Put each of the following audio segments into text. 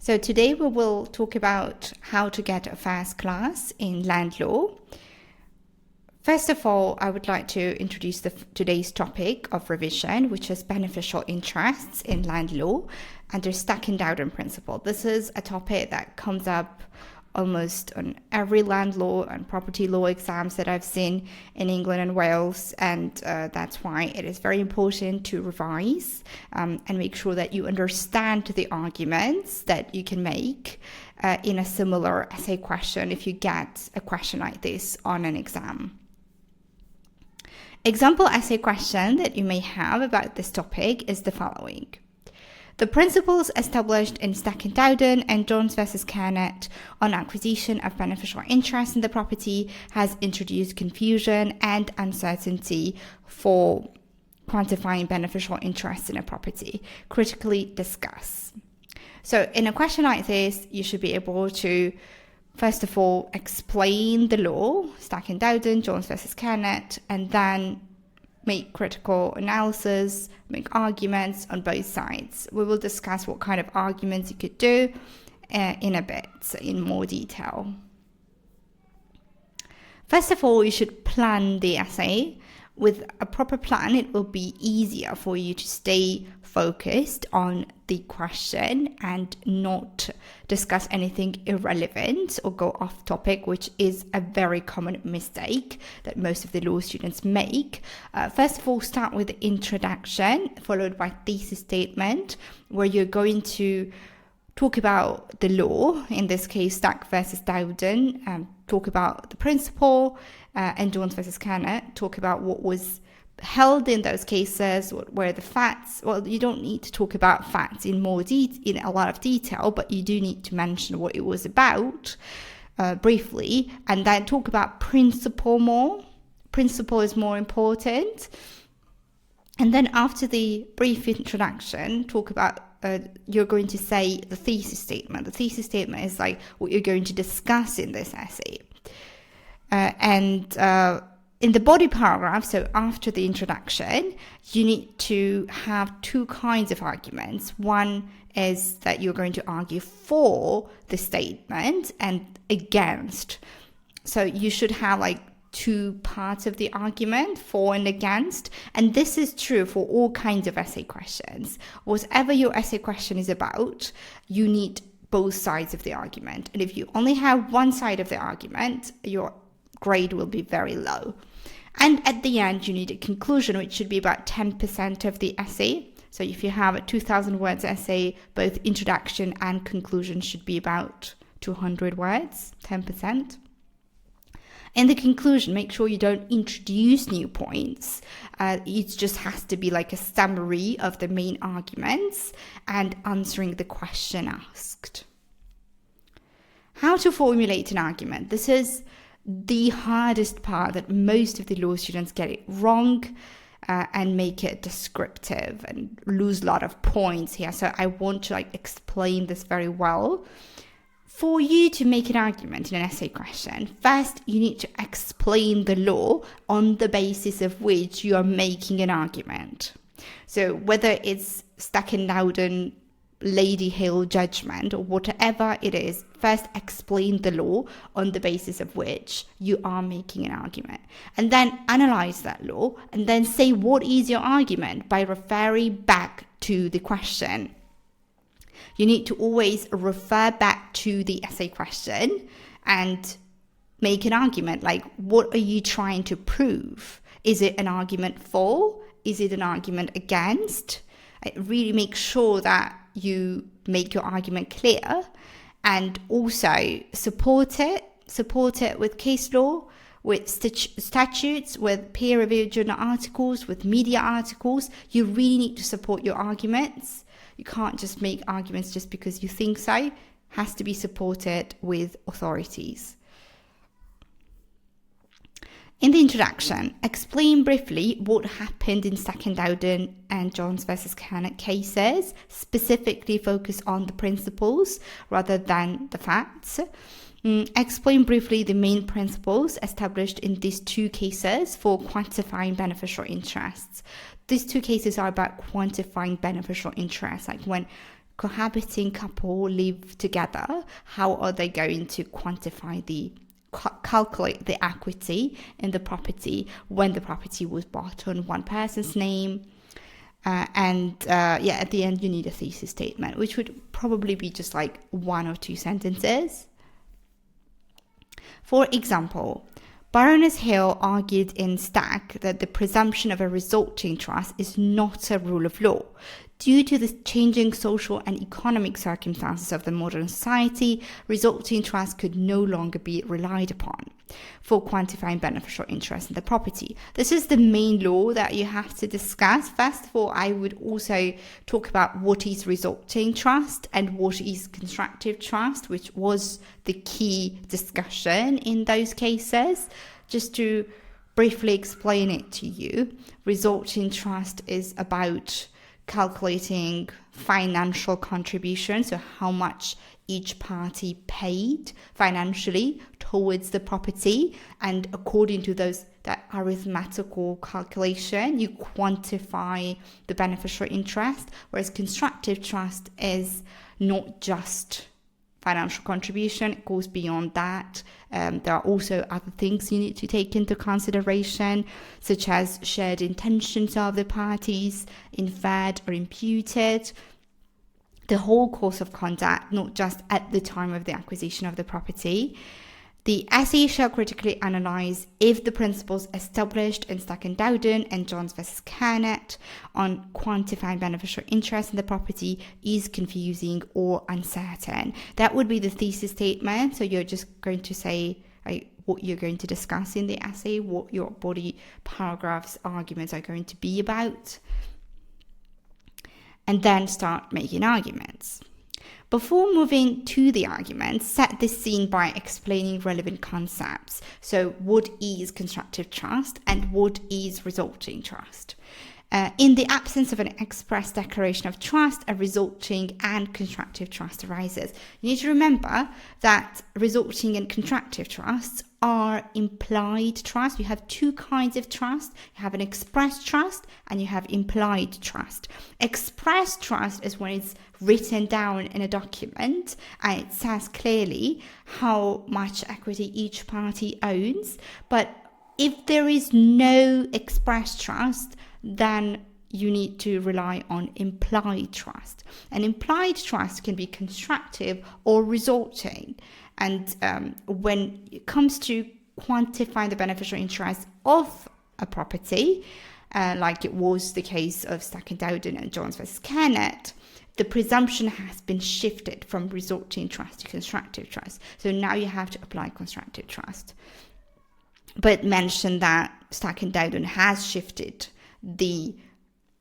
So today we will talk about how to get a first class in land law. First of all, I would like to introduce today's topic of revision, which is beneficial interests in land law under Stack and Dowden principle. This is a topic that comes up almost on every land law and property law exams that I've seen in England and Wales, and that's why it is very important to revise and make sure that you understand the arguments that you can make in a similar essay question if you get a question like this on an exam. Example essay question that you may have about this topic is the following. The principles established in Stack and Dowden and Jones versus Kernott on acquisition of beneficial interest in the property has introduced confusion and uncertainty for quantifying beneficial interest in a property. Critically discuss. So in a question like this, you should be able to, first of all, explain the law, Stack and Dowden, Jones versus Kernott, and then make critical analysis, make arguments on both sides. We will discuss what kind of arguments you could do in a bit, in more detail. First of all, you should plan the essay. With a proper plan, it will be easier for you to stay focused on the question and not discuss anything irrelevant or go off topic, which is a very common mistake that most of the law students make. First of all, start with the introduction, followed by thesis statement, where you're going to talk about the law, in this case, Stack versus Dowden, talk about the principle, and Jones versus Kernott, talk about what was held in those cases, what were the facts. Well, you don't need to talk about facts in a lot of detail, but you do need to mention what it was about briefly, and then talk about principle more. Principle is more important. And then after the brief introduction, talk about you're going to say the thesis statement. The thesis statement is like what you're going to discuss in this essay. And in the body paragraph, so after the introduction, you need to have two kinds of arguments. One is that you're going to argue for the statement and against. So you should have like two parts of the argument, for and against. And this is true for all kinds of essay questions. Whatever your essay question is about, you need both sides of the argument. And if you only have one side of the argument, your grade will be very low. And at the end, you need a conclusion, which should be about 10% of the essay. So if you have a 2,000 words essay, both introduction and conclusion should be about 200 words, 10%. In the conclusion, make sure you don't introduce new points. It just has to be like a summary of the main arguments and answering the question asked. How to formulate an argument. This is the hardest part that most of the law students get it wrong and make it descriptive and lose a lot of points here. So I want to explain this very well. For you to make an argument in an essay question, first you need to explain the law on the basis of which you are making an argument. So whether it's Stack and Dowden, Lady Hill judgment, or whatever it is, first explain the law on the basis of which you are making an argument. And then analyze that law, and then say what is your argument by referring back to the question. You need to always refer back to the essay question and make an argument. Like, what are you trying to prove? Is it an argument for? Is it an argument against? Really make sure that you make your argument clear, and also support it with case law, with statutes, with peer-reviewed journal articles, with media articles. You really need to support your arguments. You can't just make arguments just because you think so. It has to be supported with authorities. In the introduction, explain briefly what happened in Stack and Dowden and Jones versus Kernott cases. Specifically focus on the principles rather than the facts. Explain briefly the main principles established in these two cases for quantifying beneficial interests. These two cases are about quantifying beneficial interests, like when cohabiting couple live together, how are they going to calculate the equity in the property when the property was bought on one person's name? At the end, you need a thesis statement, which would probably be just like 1 or 2 sentences. For example, Baroness Hill argued in Stack that the presumption of a resulting trust is not a rule of law. Due to the changing social and economic circumstances of the modern society, resulting trust could no longer be relied upon for quantifying beneficial interest in the property. This is the main law that you have to discuss. First of all, I would also talk about what is resulting trust and what is constructive trust, which was the key discussion in those cases. Just to briefly explain it to you, resulting trust is about calculating financial contribution, so how much each party paid financially towards the property, and according to that arithmetical calculation, you quantify the beneficial interest, whereas constructive trust is not just financial contribution, it goes beyond that. There are also other things you need to take into consideration, such as shared intentions of the parties, inferred or imputed, the whole course of conduct, not just at the time of the acquisition of the property. The essay shall critically analyse if the principles established in Stack and Dowden and Jones versus Kernott on quantifying beneficial interest in the property is confusing or uncertain. That would be the thesis statement. So you're just going to say what you're going to discuss in the essay, what your body paragraphs, arguments are going to be about, and then start making arguments. Before moving to the arguments, set the scene by explaining relevant concepts. So what is constructive trust and what is resulting trust? In the absence of an express declaration of trust, a resulting and constructive trust arises. You need to remember that resulting and constructive trusts are implied trust. You have 2 kinds of trust. You have an express trust and you have implied trust. Express trust is when it's written down in a document and it says clearly how much equity each party owns. But if there is no express trust, then you need to rely on implied trust. And implied trust can be constructive or resulting. And when it comes to quantifying the beneficial interest of a property, like it was the case of Stack and Dowden and Jones versus Kernott, the presumption has been shifted from resulting trust to constructive trust. So now you have to apply constructive trust. But mention that Stack and Dowden has shifted the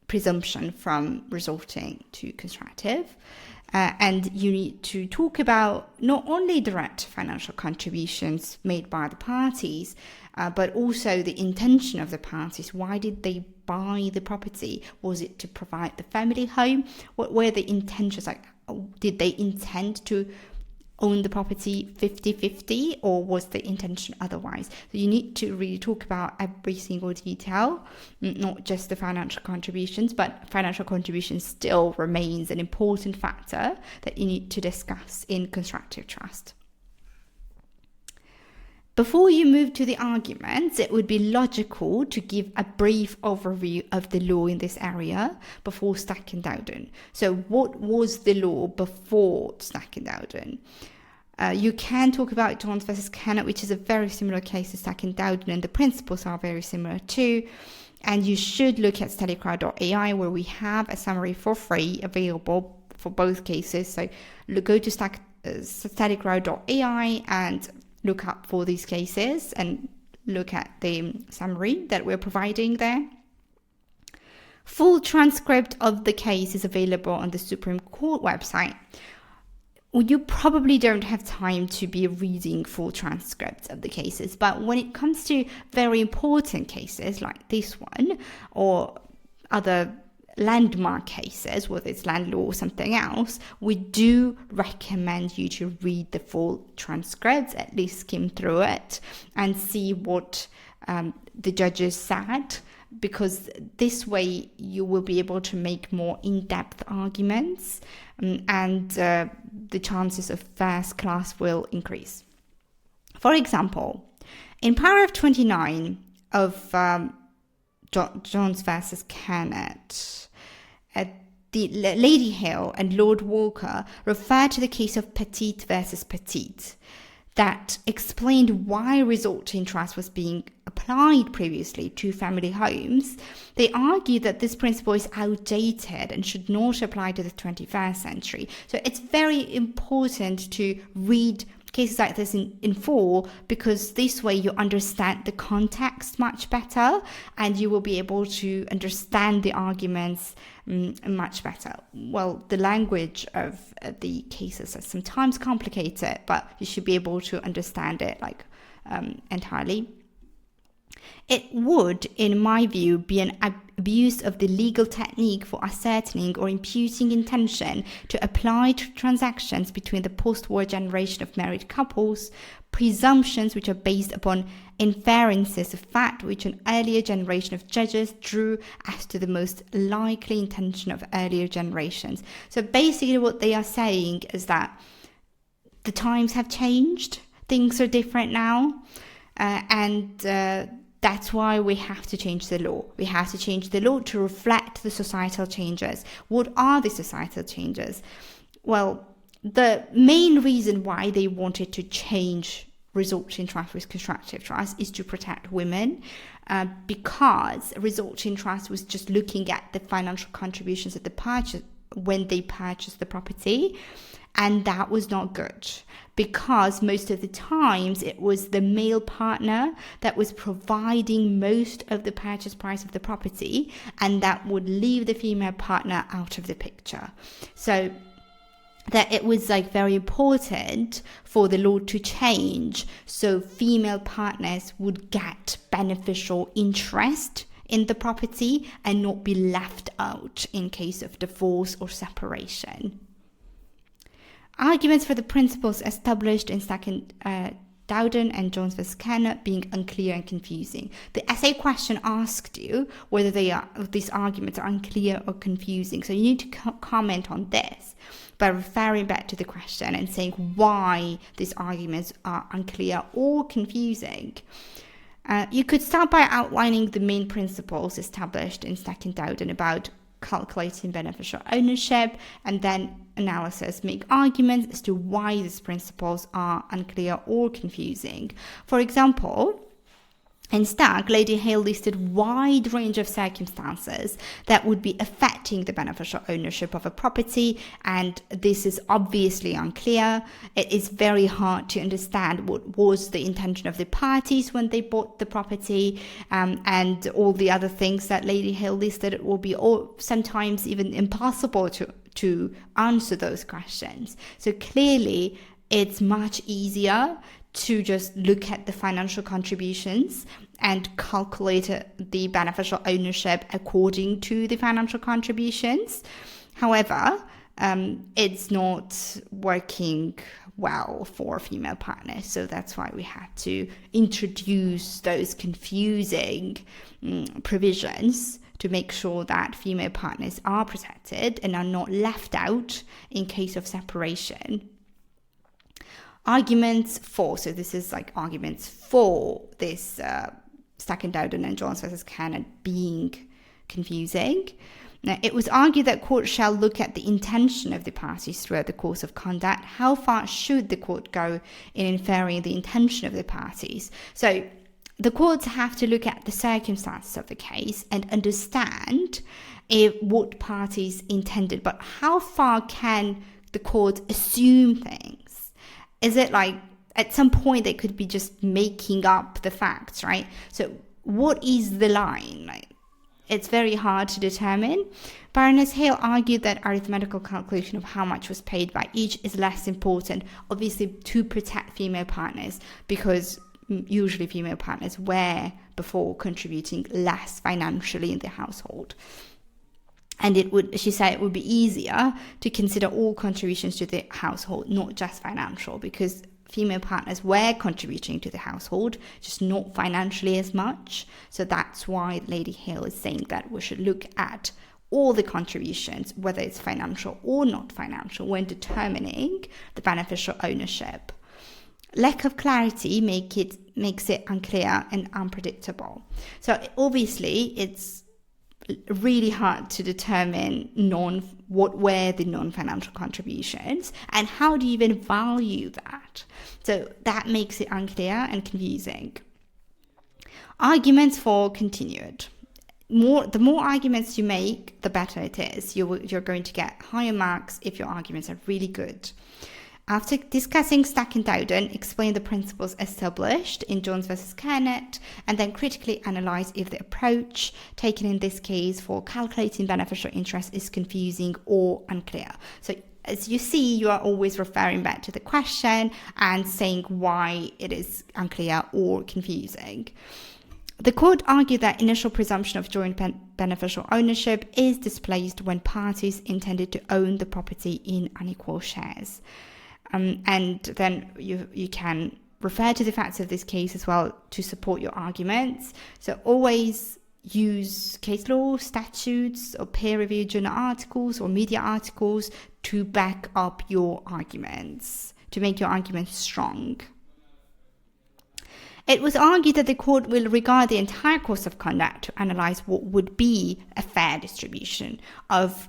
presumption from resulting to constructive. And you need to talk about not only direct financial contributions made by the parties, but also the intention of the parties. Why did they buy the property? Was it to provide the family home? What were the intentions? Like, did they intend to own the property 50-50, or was the intention otherwise? So you need to really talk about every single detail, not just the financial contributions, but financial contributions still remains an important factor that you need to discuss in constructive trust. Before you move to the arguments, it would be logical to give a brief overview of the law in this area before Stack and Dowden. So what was the law before Stack and Dowden? You can talk about Jones versus Kernott, which is a very similar case to Stack and Dowden, and the principles are very similar too. And you should look at studycrowd.ai, where we have a summary for free available for both cases. So go to studycrowd.ai and look up for these cases and look at the summary that we're providing there. Full transcript of the case is available on the Supreme Court website. You probably don't have time to be reading full transcripts of the cases, but when it comes to very important cases like this one or other landmark cases, whether it's land law or something else, we do recommend you to read the full transcripts, at least skim through it and see what the judges said because this way you will be able to make more in-depth arguments, and the chances of first class will increase. For example, in paragraph 29 of Jones versus Kernott, the Lady Hill and Lord Walker referred to the case of Petit versus Petit that explained why resulting trust was being applied previously to family homes. They argued that this principle is outdated and should not apply to the 21st century. So it's very important to read cases like this in full, because this way you understand the context much better and you will be able to understand the arguments much better. Well, the language of the cases is sometimes complicated, but you should be able to understand it entirely. It would, in my view, be an abuse of the legal technique for ascertaining or imputing intention to apply to transactions between the post-war generation of married couples, presumptions which are based upon inferences of fact which an earlier generation of judges drew as to the most likely intention of earlier generations. So basically what they are saying is that the times have changed, things are different now, and that's why we have to change the law. We have to change the law to reflect the societal changes. What are the societal changes? Well, the main reason why they wanted to change resulting trust with constructive trust is to protect women, because resulting trust was just looking at the financial contributions at the purchase when they purchased the property. And that was not good, because most of the times it was the male partner that was providing most of the purchase price of the property, and that would leave the female partner out of the picture. So that it was very important for the law to change so female partners would get beneficial interest in the property and not be left out in case of divorce or separation. Arguments for the principles established in second Dowden and Jones vs. Kernott being unclear and confusing. The essay question asked you whether these arguments are unclear or confusing. So you need to comment on this by referring back to the question and saying why these arguments are unclear or confusing. You could start by outlining the main principles established in second Dowden about calculating beneficial ownership, and then analysis, make arguments as to why these principles are unclear or confusing. For example, in Stack, Lady Hale listed a wide range of circumstances that would be affecting the beneficial ownership of a property, and this is obviously unclear. It is very hard to understand what was the intention of the parties when they bought the property, and all the other things that Lady Hale listed. It will be sometimes even impossible to answer those questions. So clearly, it's much easier to just look at the financial contributions and calculate the beneficial ownership according to the financial contributions. However, it's not working well for female partners, so that's why we had to introduce those confusing provisions to make sure that female partners are protected and are not left out in case of separation. Arguments for, so this is arguments for this second Dowden and Jones versus Kernott being confusing. Now, it was argued that court shall look at the intention of the parties throughout the course of conduct. How far should the court go in inferring the intention of the parties? So the courts have to look at the circumstances of the case and understand what parties intended, but how far can the court assume things? Is it at some point they could be just making up the facts, right? So what is the line? It's very hard to determine. Baroness Hale argued that arithmetical calculation of how much was paid by each is less important, obviously to protect female partners, because usually female partners were before contributing less financially in the household. And she said it would be easier to consider all contributions to the household, not just financial, because female partners were contributing to the household, just not financially as much. So that's why Lady Hill is saying that we should look at all the contributions, whether it's financial or not financial, when determining the beneficial ownership. Lack of clarity makes it unclear and unpredictable. So obviously it's really hard to determine what were the non-financial contributions and how do you even value that. So that makes it unclear and confusing. Arguments for continued. The more arguments you make, the better it is. You're going to get higher marks if your arguments are really good. After discussing Stack and Dowden, explain the principles established in Jones versus Kernott, and then critically analyze if the approach taken in this case for calculating beneficial interest is confusing or unclear. So as you see, you are always referring back to the question and saying why it is unclear or confusing. The court argued that initial presumption of joint beneficial ownership is displaced when parties intended to own the property in unequal shares. And then you can refer to the facts of this case as well to support your arguments. So always use case law, statutes, or peer-reviewed journal articles or media articles to back up your arguments, to make your arguments strong. It was argued that the court will regard the entire course of conduct to analyze what would be a fair distribution of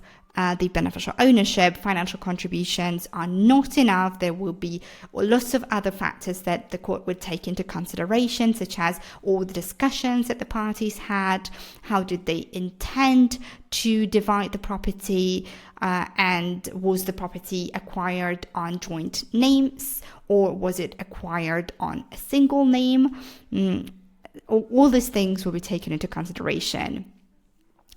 the beneficial ownership. Financial contributions are not enough. There will be lots of other factors that the court would take into consideration, such as all the discussions that the parties had, how did they intend to divide the property, and was the property acquired on joint names or was it acquired on a single name? All these things will be taken into consideration.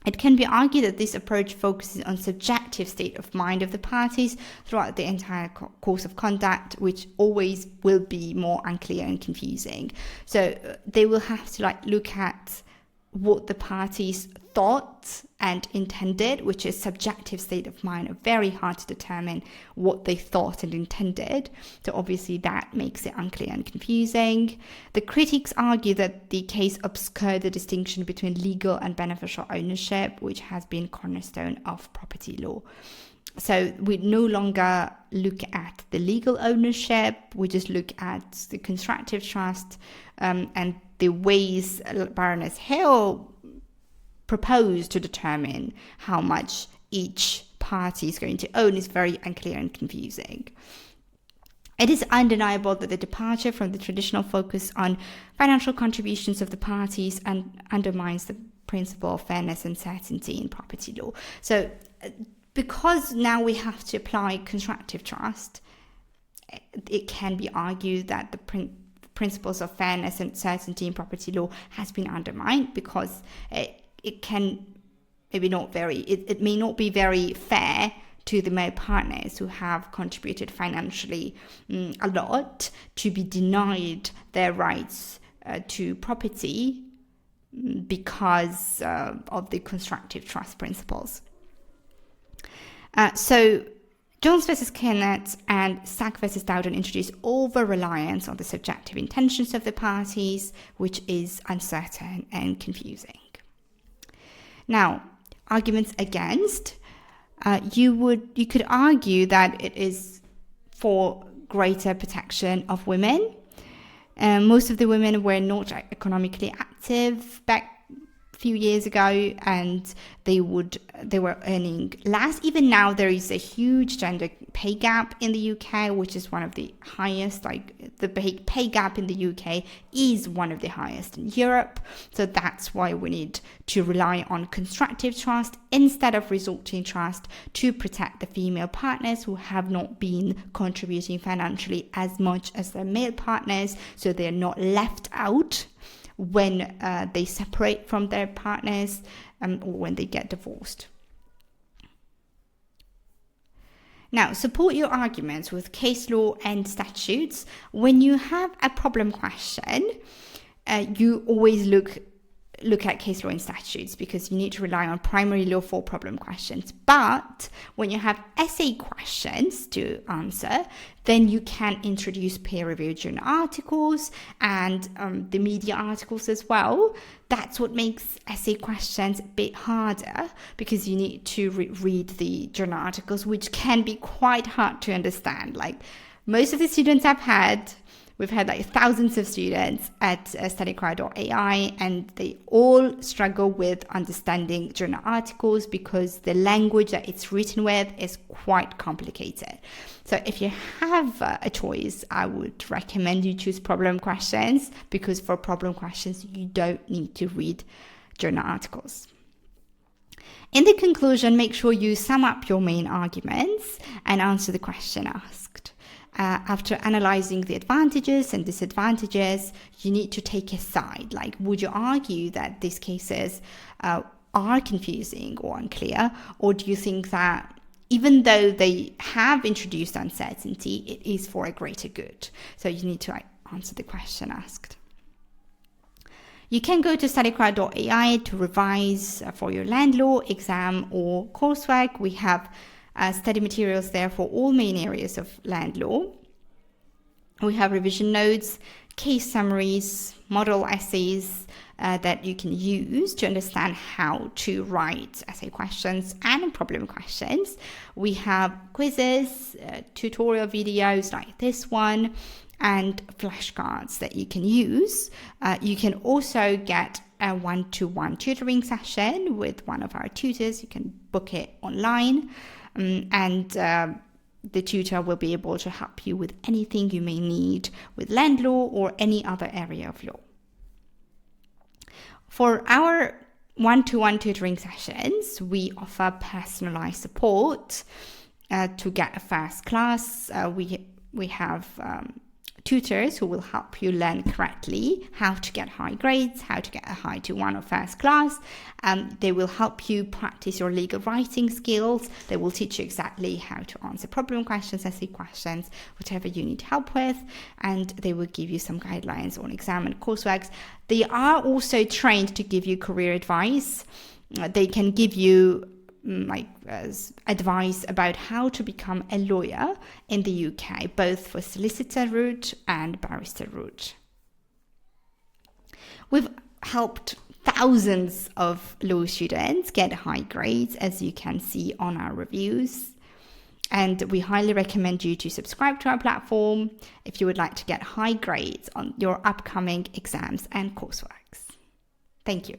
It can be argued that this approach focuses on subjective state of mind of the parties throughout the entire course of conduct, which always will be more unclear and confusing. So they will have to look at what the parties thought and intended, which is subjective state of mind. Very hard to determine what they thought and intended. So obviously that makes it unclear and confusing. The critics argue that the case obscured the distinction between legal and beneficial ownership, which has been cornerstone of property law. So we no longer look at the legal ownership, we just look at the constructive trust, and the ways Baroness Hill proposed to determine how much each party is going to own is very unclear and confusing. It is undeniable that the departure from the traditional focus on financial contributions of the parties undermines the principle of fairness and certainty in property law. So because now we have to apply constructive trust, it can be argued that the principles of fairness and certainty in property law has been undermined, because it may not be very fair to the male partners who have contributed financially a lot to be denied their rights to property because of the constructive trust principles. So Jones versus Kernott and Stack versus Dowden introduce over-reliance on the subjective intentions of the parties, which is uncertain and confusing. Now, arguments against. You could argue that it is for greater protection of women. Most of the women were not economically active back a few years ago, and they were earning less. Even now, there is a huge gender pay gap in the UK, which is one of the highest. The pay gap in the UK is one of the highest in Europe. So that's why we need to rely on constructive trust instead of resulting trust to protect the female partners who have not been contributing financially as much as their male partners, so they're not left out when they separate from their partners or when they get divorced. Now, support your arguments with case law and statutes. When you have a problem question, you always look look at case law and statutes because you need to rely on primary law for problem questions. But when you have essay questions to answer, then you can introduce peer-reviewed journal articles and the media articles as well. That's what makes essay questions a bit harder because you need to read the journal articles, which can be quite hard to understand. Like most of the students we've had like thousands of students at studycrowd.ai, and they all struggle with understanding journal articles because the language that it's written with is quite complicated. So if you have a choice, I would recommend you choose problem questions, because for problem questions, you don't need to read journal articles. In the conclusion, make sure you sum up your main arguments and answer the question asked. After analyzing the advantages and disadvantages, you need to take a side. Like, would you argue that these cases are confusing or unclear? Or do you think that even though they have introduced uncertainty, it is for a greater good? So you need to answer the question asked. You can go to studycrowd.ai to revise for your land law exam or coursework. We have study materials there for all main areas of land law. We have revision notes, case summaries, model essays that you can use to understand how to write essay questions and problem questions. We have quizzes, tutorial videos like this one, and flashcards that you can use. You can also get a one-to-one tutoring session with one of our tutors. You can book it online. And the tutor will be able to help you with anything you may need with land law or any other area of law. For our one-to-one tutoring sessions, we offer personalized support to get a first class. We have tutors who will help you learn correctly how to get high grades, how to get a high to 1 or first class. They will help you practice your legal writing skills. They will teach you exactly how to answer problem questions, essay questions, whatever you need help with, and they will give you some guidelines on exam and coursework. They are also trained to give you career advice. They can give you advice about how to become a lawyer in the UK, both for solicitor route and barrister route. We've helped thousands of law students get high grades, as you can see on our reviews. And we highly recommend you to subscribe to our platform if you would like to get high grades on your upcoming exams and courseworks. Thank you.